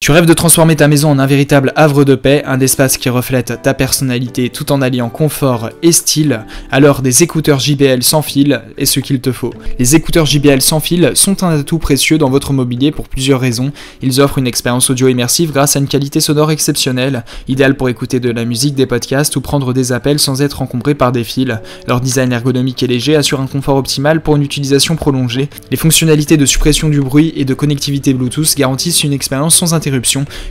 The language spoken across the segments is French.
Tu rêves de transformer ta maison en un véritable havre de paix, un espace qui reflète ta personnalité tout en alliant confort et style, alors des écouteurs JBL sans fil est ce qu'il te faut. Les écouteurs JBL sans fil sont un atout précieux dans votre mobilier pour plusieurs raisons. Ils offrent une expérience audio immersive grâce à une qualité sonore exceptionnelle, idéale pour écouter de la musique, des podcasts ou prendre des appels sans être encombré par des fils. Leur design ergonomique et léger assure un confort optimal pour une utilisation prolongée. Les fonctionnalités de suppression du bruit et de connectivité Bluetooth garantissent une expérience sans interruption,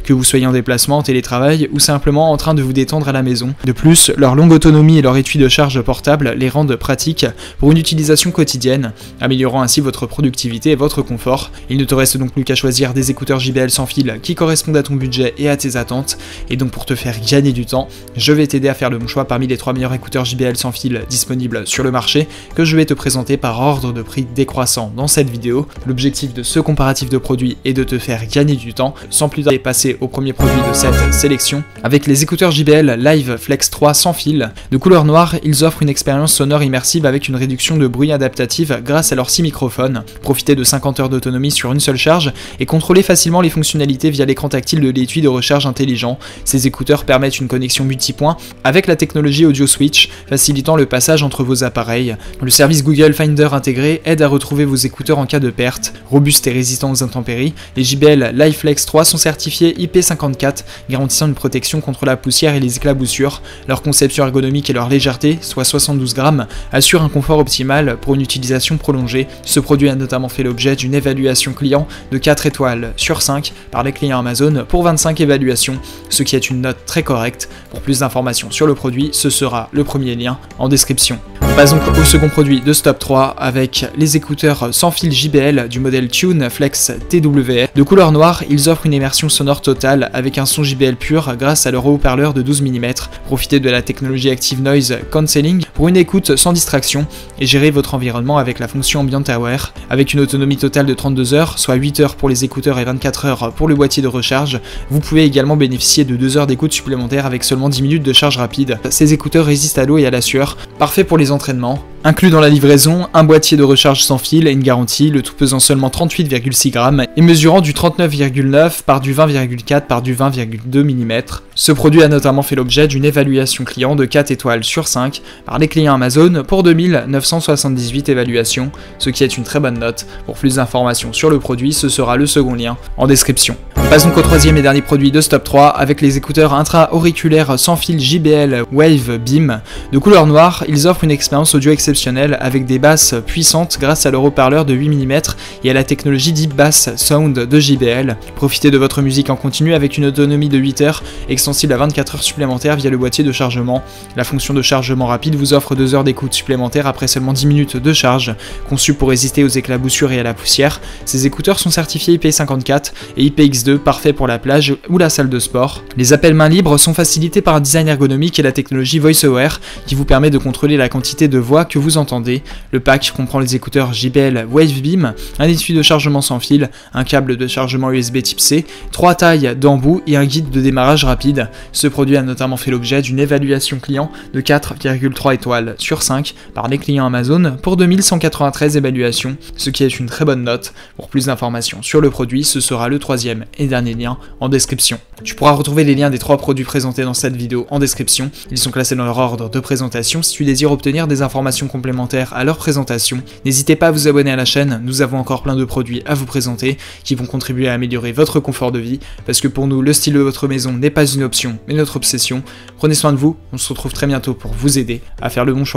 que vous soyez en déplacement, en télétravail ou simplement en train de vous détendre à la maison. De plus, leur longue autonomie et leur étui de charge portable les rendent pratiques pour une utilisation quotidienne, améliorant ainsi votre productivité et votre confort. Il ne te reste donc plus qu'à choisir des écouteurs JBL sans fil qui correspondent à ton budget et à tes attentes. Et donc pour te faire gagner du temps, je vais t'aider à faire le bon choix parmi les 3 meilleurs écouteurs JBL sans fil disponibles sur le marché que je vais te présenter par ordre de prix décroissant dans cette vidéo. L'objectif de ce comparatif de produits est de te faire gagner du temps. Sans plus tarder, passer au premier produit de cette sélection. Avec les écouteurs JBL Live Flex 3 sans fil, de couleur noire, ils offrent une expérience sonore immersive avec une réduction de bruit adaptative grâce à leurs 6 microphones. Profitez de 50 heures d'autonomie sur une seule charge et contrôlez facilement les fonctionnalités via l'écran tactile de l'étui de recharge intelligent. Ces écouteurs permettent une connexion multipoint avec la technologie Audio Switch, facilitant le passage entre vos appareils. Le service Google Finder intégré aide à retrouver vos écouteurs en cas de perte. Robustes et résistants aux intempéries, les JBL Live Flex 3 sont certifiés IP54, garantissant une protection contre la poussière et les éclaboussures. Leur conception ergonomique et leur légèreté, soit 72 grammes, assurent un confort optimal pour une utilisation prolongée. Ce produit a notamment fait l'objet d'une évaluation client de 4 étoiles sur 5 par les clients Amazon pour 25 évaluations, ce qui est une note très correcte. Pour plus d'informations sur le produit, ce sera le premier lien en description. Passons au second produit de ce top 3 avec les écouteurs sans fil JBL du modèle Tune Flex TWS. De couleur noire, ils offrent une immersion sonore totale avec un son JBL pur grâce à leur haut-parleur de 12 mm. Profitez de la technologie Active Noise Cancelling pour une écoute sans distraction et gérez votre environnement avec la fonction Ambient Aware. Avec une autonomie totale de 32 heures, soit 8 heures pour les écouteurs et 24 heures pour le boîtier de recharge, vous pouvez également bénéficier de 2 heures d'écoute supplémentaire avec seulement 10 minutes de charge rapide. Ces écouteurs résistent à l'eau et à la sueur, parfait pour les entraînements. Inclus dans la livraison, un boîtier de recharge sans fil et une garantie, le tout pesant seulement 38,6 grammes et mesurant du 39,9 par du 20,4 par du 20,2 mm. Ce produit a notamment fait l'objet d'une évaluation client de 4 étoiles sur 5 par les clients Amazon pour 2978 évaluations, ce qui est une très bonne note. Pour plus d'informations sur le produit, ce sera le second lien en description. On passe donc au troisième et dernier produit de ce top 3 avec les écouteurs intra-auriculaires sans fil JBL Wave Beam. De couleur noire, ils offrent une expérience audio exceptionnelle avec des basses puissantes grâce à leur haut-parleur de 8 mm et à la technologie Deep Bass Sound de JBL. Profitez de votre musique en continu avec une autonomie de 8 heures, extensible à 24 heures supplémentaires via le boîtier de chargement. La fonction de chargement rapide vous offre 2 heures d'écoute supplémentaires après seulement 10 minutes de charge. Conçus pour résister aux éclaboussures et à la poussière, ces écouteurs sont certifiés IP54 et IPX2, parfaits pour la plage ou la salle de sport. Les appels main libre sont facilités par un design ergonomique et la technologie VoiceOver qui vous permet de contrôler la quantité de voix que vous entendez. Le pack comprend les écouteurs JBL Wave Beam, un étui de chargement sans fil, un câble de chargement USB type C, 3 tailles d'embout et un guide de démarrage rapide. Ce produit a notamment fait l'objet d'une évaluation client de 4,3 étoiles sur 5 par les clients Amazon pour 2193 évaluations, ce qui est une très bonne note. Pour plus d'informations sur le produit, ce sera le troisième et dernier lien en description. Tu pourras retrouver les liens des 3 produits présentés dans cette vidéo en description. Ils sont classés dans leur ordre de présentation. Si tu désires obtenir des informations complémentaires à leur présentation, n'hésitez pas à vous abonner à la chaîne. Nous avons encore plein de produits à vous présenter qui vont contribuer à améliorer votre confort de vie, parce que pour nous, le style de votre maison n'est pas une option, mais notre obsession. Prenez soin de vous, on se retrouve très bientôt pour vous aider à faire le bon choix.